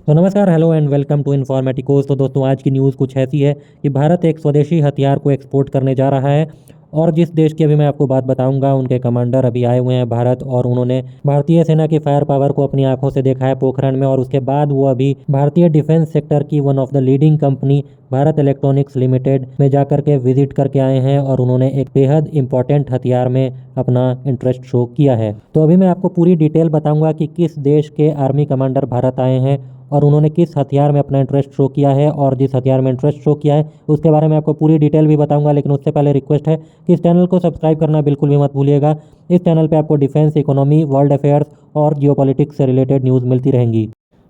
तो नमस्कार, hello and welcome to इन्फॉर्मेटिकोस। तो दोस्तों, आज की न्यूज़ कुछ ऐसी है कि भारत एक स्वदेशी हथियार को एक्सपोर्ट करने जा रहा है। और जिस देश की अभी मैं आपको बात बताऊंगा, उनके कमांडर अभी आए हुए हैं भारत, और उन्होंने भारतीय सेना की फायर पावर को अपनी आंखों से देखा है पोखरण में। और उसके बाद वो अभी भारतीय डिफेंस सेक्टर की one of the leading company Bharat electronics limited में जाकर के विजिट करके आए हैं, और उन्होंने एक बेहद इंपॉर्टेंट हथियार में अपना इंटरेस्ट शो किया है। तो अभी मैं आपको पूरी डिटेल बताऊंगा कि किस देश के आर्मी कमांडर भारत आए हैं और उन्होंने किस हथियार में अपना इंटरेस्ट शो किया है, और जिस हथियार में इंटरेस्ट शो किया है उसके बारे में आपको पूरी डिटेल भी बताऊंगा। लेकिन उससे पहले रिक्वेस्ट है कि इस चैनल को सब्सक्राइब करना बिल्कुल भी मत भूलिएगा। इस चैनल पे आपको डिफेंस, इकोनॉमी, वर्ल्ड अफेयर्स और जियोपॉलिटिक्स से रिलेटेड न्यूज़ मिलती रहेंगी।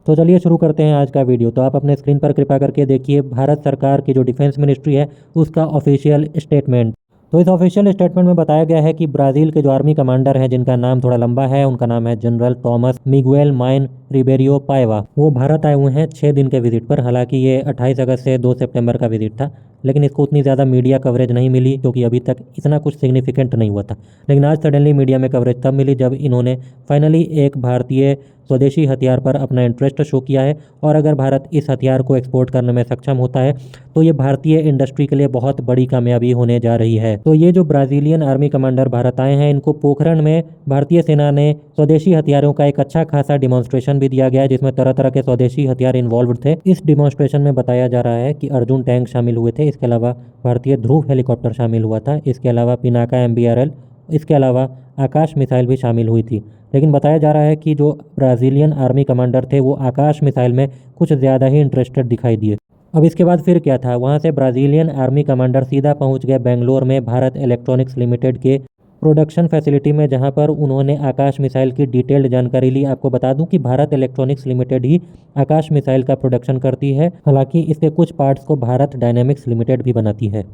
तो चलिए शुरू करते हैं आज का वीडियो। तो आप अपने स्क्रीन पर कृपया करके देखिए भारत सरकार की जो डिफेंस मिनिस्ट्री है उसका ऑफिशियल स्टेटमेंट। तो इस ऑफिशियल स्टेटमेंट में बताया गया है कि ब्राज़ील के जो आर्मी कमांडर हैं, जिनका नाम थोड़ा लंबा है, उनका नाम है जनरल टॉमस मिगुएल माइन रिबेरियो पाएवा, वो भारत आए हुए हैं 6 दिन के विजिट पर। हालांकि ये 28 अगस्त से 2 सितंबर का विजिट था, लेकिन इसको उतनी ज़्यादा मीडिया कवरेज नहीं मिली क्योंकि अभी तक इतना कुछ सिग्निफिकेंट नहीं हुआ था। लेकिन आज सडनली मीडिया में कवरेज तब मिली जब इन्होंने फाइनली एक भारतीय स्वदेशी हथियार पर अपना इंटरेस्ट शो किया है। और अगर भारत इस हथियार को एक्सपोर्ट करने में सक्षम होता है तो ये भारतीय इंडस्ट्री के लिए बहुत बड़ी कामयाबी होने जा रही है। तो ये जो ब्राज़ीलियन आर्मी कमांडर भारत आए हैं, इनको पोखरण में भारतीय सेना ने स्वदेशी हथियारों का एक अच्छा खासा डिमॉन्स्ट्रेशन भी दिया गया है, जिसमें तरह तरह के स्वदेशी हथियार इन्वॉल्व थे। इस डिमॉन्स्ट्रेशन में बताया जा रहा है कि अर्जुन टैंक शामिल हुए थे, इसके अलावा भारतीय ध्रुव हेलीकॉप्टर शामिल हुआ था, इसके अलावा पिनाका MBRL, इसके अलावा आकाश मिसाइल भी शामिल हुई थी। लेकिन बताया जा रहा है कि जो ब्राज़ीलियन आर्मी कमांडर थे वो आकाश मिसाइल में कुछ ज़्यादा ही इंटरेस्टेड दिखाई दिए। अब इसके बाद फिर क्या था, वहाँ से ब्राज़ीलियन आर्मी कमांडर सीधा पहुँच गए बेंगलोर में भारत इलेक्ट्रॉनिक्स लिमिटेड के प्रोडक्शन फैसिलिटी में, जहाँ पर उन्होंने आकाश मिसाइल की डिटेल्ड जानकारी ली। आपको बता दूं कि भारत इलेक्ट्रॉनिक्स लिमिटेड ही आकाश मिसाइल का प्रोडक्शन करती है, हालांकि इसके कुछ पार्ट्स को भारत डायनेमिक्स लिमिटेड भी बनाती है।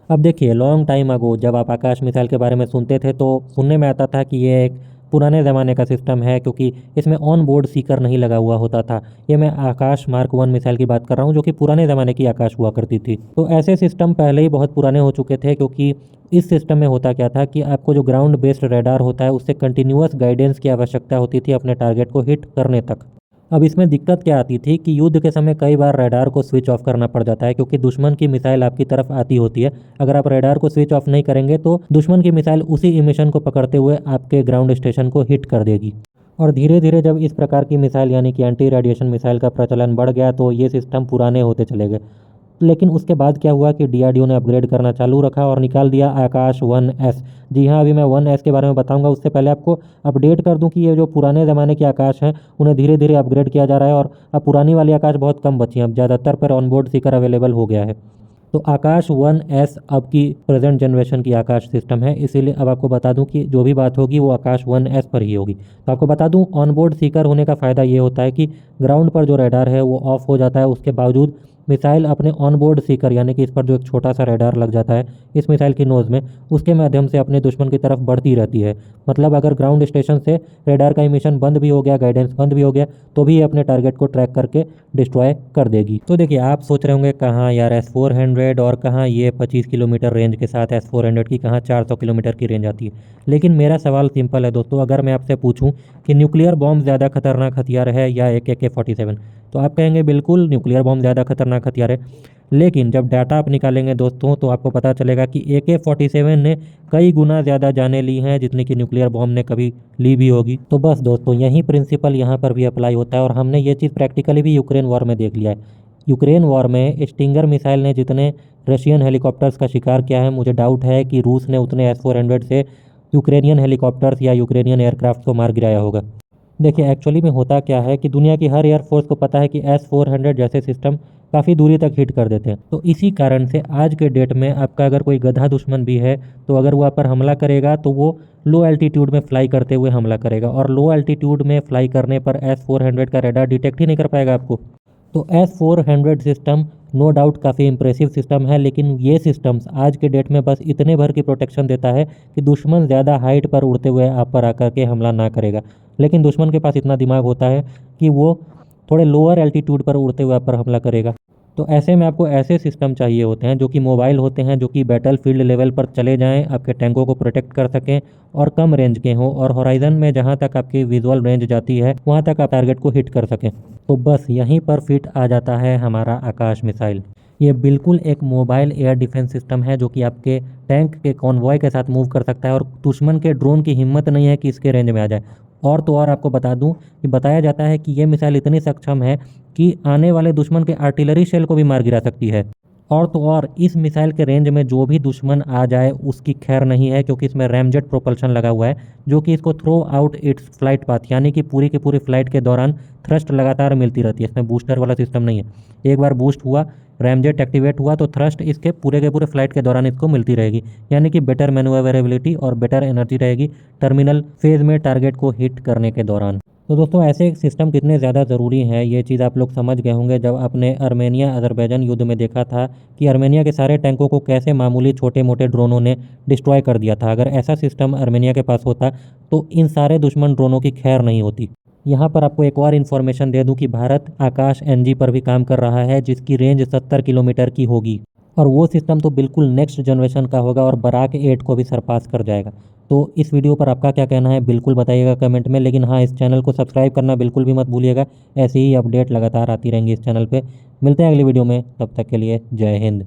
अब देखिए, लॉन्ग टाइम अगो जब आप आकाश मिसाइल के बारे में सुनते थे तो सुनने में आता था कि ये एक पुराने ज़माने का सिस्टम है, क्योंकि इसमें ऑन बोर्ड सीकर नहीं लगा हुआ होता था। ये मैं आकाश मार्क 1 मिसाइल की बात कर रहा हूँ, जो कि पुराने ज़माने की आकाश हुआ करती थी। तो ऐसे सिस्टम पहले ही बहुत पुराने हो चुके थे, क्योंकि इस सिस्टम में होता क्या था कि आपको जो ग्राउंड बेस्ड रडार होता है उससे कंटिन्यूअस गाइडेंस की आवश्यकता होती थी अपने टारगेट को हिट करने तक। अब इसमें दिक्कत क्या आती थी कि युद्ध के समय कई बार रडार को स्विच ऑफ करना पड़ जाता है, क्योंकि दुश्मन की मिसाइल आपकी तरफ आती होती है। अगर आप रडार को स्विच ऑफ नहीं करेंगे तो दुश्मन की मिसाइल उसी इमिशन को पकड़ते हुए आपके ग्राउंड स्टेशन को हिट कर देगी। और धीरे धीरे जब इस प्रकार की मिसाइल यानी कि एंटी रेडिएशन मिसाइल का प्रचलन बढ़ गया तो ये सिस्टम पुराने होते चले गए। लेकिन उसके बाद क्या हुआ कि DRDO ने अपग्रेड करना चालू रखा और निकाल दिया आकाश 1S। जी हाँ, अभी मैं 1S के बारे में बताऊंगा, उससे पहले आपको अपडेट कर दूं कि ये जो पुराने ज़माने के आकाश हैं उन्हें धीरे धीरे अपग्रेड किया जा रहा है, और अब पुरानी वाली आकाश बहुत कम बची हैं, अब ज़्यादातर पर ऑनबोर्ड सीकर अवेलेबल हो गया है। तो आकाश 1S अब की प्रेजेंट जनरेशन की आकाश सिस्टम है, इसीलिए अब आपको बता दूं कि जो भी बात होगी वो आकाश 1S पर ही होगी। तो आपको बता दूं, ऑनबोर्ड सीकर होने का फ़ायदा ये होता है कि ग्राउंड पर जो रडार है वो ऑफ हो जाता है, उसके बावजूद मिसाइल अपने ऑनबोर्ड सीकर यानी कि इस पर जो एक छोटा सा रडार लग जाता है इस मिसाइल की नोज़ में, उसके माध्यम से अपने दुश्मन की तरफ बढ़ती रहती है। मतलब अगर ग्राउंड स्टेशन से रडार का इमिशन बंद भी हो गया, गाइडेंस बंद भी हो गया, तो भी ये अपने टारगेट को ट्रैक करके डिस्ट्रॉय कर देगी। तो देखिए, आप सोच रहे होंगे कहाँ यार S-400 और कहाँ ये 25 किलोमीटर रेंज के साथ S-400 की कहाँ 400 किलोमीटर की रेंज आती है। लेकिन मेरा सवाल सिंपल है दोस्तों, अगर मैं आपसे पूछूं कि न्यूक्लियर बॉम्ब ज़्यादा खतरनाक हथियार है या एक AK-47, तो आप कहेंगे बिल्कुल न्यूक्लियर बॉम्ब ज़्यादा खतरनाक हथियार है। लेकिन जब डाटा आप निकालेंगे दोस्तों तो आपको पता चलेगा कि AK-47 ने कई गुना ज़्यादा जानें ली हैं जितनी कि न्यूक्लियर बॉम्ब ने कभी ली भी होगी। तो बस दोस्तों, यही प्रिंसिपल यहाँ पर भी अप्लाई होता है, और हमने ये चीज़ प्रैक्टिकली भी यूक्रेन वॉर में देख लिया है। यूक्रेन वॉर में स्टिंगर मिसाइल ने जितने रशियन हेलीकॉप्टर्स का शिकार किया है, मुझे डाउट है कि रूस ने उतने S-400 से यूक्रेनियन हेलीकॉप्टर्स या यूक्रेनियन एयरक्राफ्ट को मार गिराया होगा। देखिए, एक्चुअली में होता क्या है कि दुनिया की हर एयरफोर्स को पता है कि S-400 जैसे सिस्टम काफ़ी दूरी तक हिट कर देते हैं। तो इसी कारण से आज के डेट में आपका अगर कोई गधा दुश्मन भी है तो अगर वो आप पर हमला करेगा तो वो लो एल्टीट्यूड में फ्लाई करते हुए हमला करेगा, और लो एल्टीट्यूड में फ्लाई करने पर S-400 का रडार डिटेक्ट ही नहीं कर पाएगा आपको। तो S-400 सिस्टम नो डाउट काफ़ी इंप्रेसिव सिस्टम है, लेकिन ये सिस्टम्स आज के डेट में बस इतने भर की प्रोटेक्शन देता है कि दुश्मन ज़्यादा हाइट पर उड़ते हुए आप पर आकर के हमला ना करेगा। लेकिन दुश्मन के पास इतना दिमाग होता है कि वो थोड़े लोअर एल्टीट्यूड पर उड़ते हुए आप पर हमला करेगा। तो ऐसे में आपको ऐसे सिस्टम चाहिए होते हैं जो कि मोबाइल होते हैं, जो कि बैटलफील्ड लेवल पर चले जाएं, आपके टैंकों को प्रोटेक्ट कर सकें और कम रेंज के हों, और होराइजन में जहां तक आपकी विजुअल रेंज जाती है वहां तक आप टारगेट को हिट कर सकें। तो बस यहीं पर फिट आ जाता है हमारा आकाश मिसाइल। ये बिल्कुल एक मोबाइल एयर डिफेंस सिस्टम है जो कि आपके टैंक के कॉन्वॉय के साथ मूव कर सकता है, और दुश्मन के ड्रोन की हिम्मत नहीं है कि इसके रेंज में आ जाए। और तो और आपको बता दूं कि बताया जाता है कि ये मिसाइल इतनी सक्षम है कि आने वाले दुश्मन के आर्टिलरी शेल को भी मार गिरा सकती है। और तो और इस मिसाइल के रेंज में जो भी दुश्मन आ जाए उसकी खैर नहीं है, क्योंकि इसमें रैमजेट प्रोपल्शन लगा हुआ है जो कि इसको throw out its flight path, यानी कि पूरी की पूरी फ्लाइट के दौरान थ्रस्ट लगातार मिलती रहती है। इसमें बूस्टर वाला सिस्टम नहीं है। एक बार बूस्ट हुआ, रैमजेट एक्टिवेट हुआ, तो थ्रस्ट इसके पूरे के पूरे फ्लाइट के दौरान इसको मिलती रहेगी, यानी कि बेटर मैन्यूवरेबिलिटी और बेटर एनर्जी रहेगी टर्मिनल फेज में टारगेट को हिट करने के दौरान। तो दोस्तों ऐसे सिस्टम कितने ज़्यादा ज़रूरी हैं ये चीज़ आप लोग समझ गए होंगे जब आपने आर्मेनिया अज़रबैजान युद्ध में देखा था कि आर्मेनिया के सारे टैंकों को कैसे मामूली छोटे मोटे ड्रोनों ने डिस्ट्रॉय कर दिया था। अगर ऐसा सिस्टम आर्मेनिया के पास होता तो इन सारे दुश्मन ड्रोनों की खैर नहीं होती। यहाँ पर आपको एक और इन्फॉर्मेशन दे दूँ कि भारत आकाश एनजी पर भी काम कर रहा है जिसकी रेंज 70 किलोमीटर की होगी, और वो सिस्टम तो बिल्कुल नेक्स्ट जनरेशन का होगा और बराक 8 को भी सरपास कर जाएगा। तो इस वीडियो पर आपका क्या कहना है बिल्कुल बताइएगा कमेंट में, लेकिन हाँ इस चैनल को सब्सक्राइब करना बिल्कुल भी मत भूलिएगा। ऐसी ही अपडेट लगातार आती रहेंगी इस चैनल पे। मिलते हैं अगली वीडियो में, तब तक के लिए जय हिंद।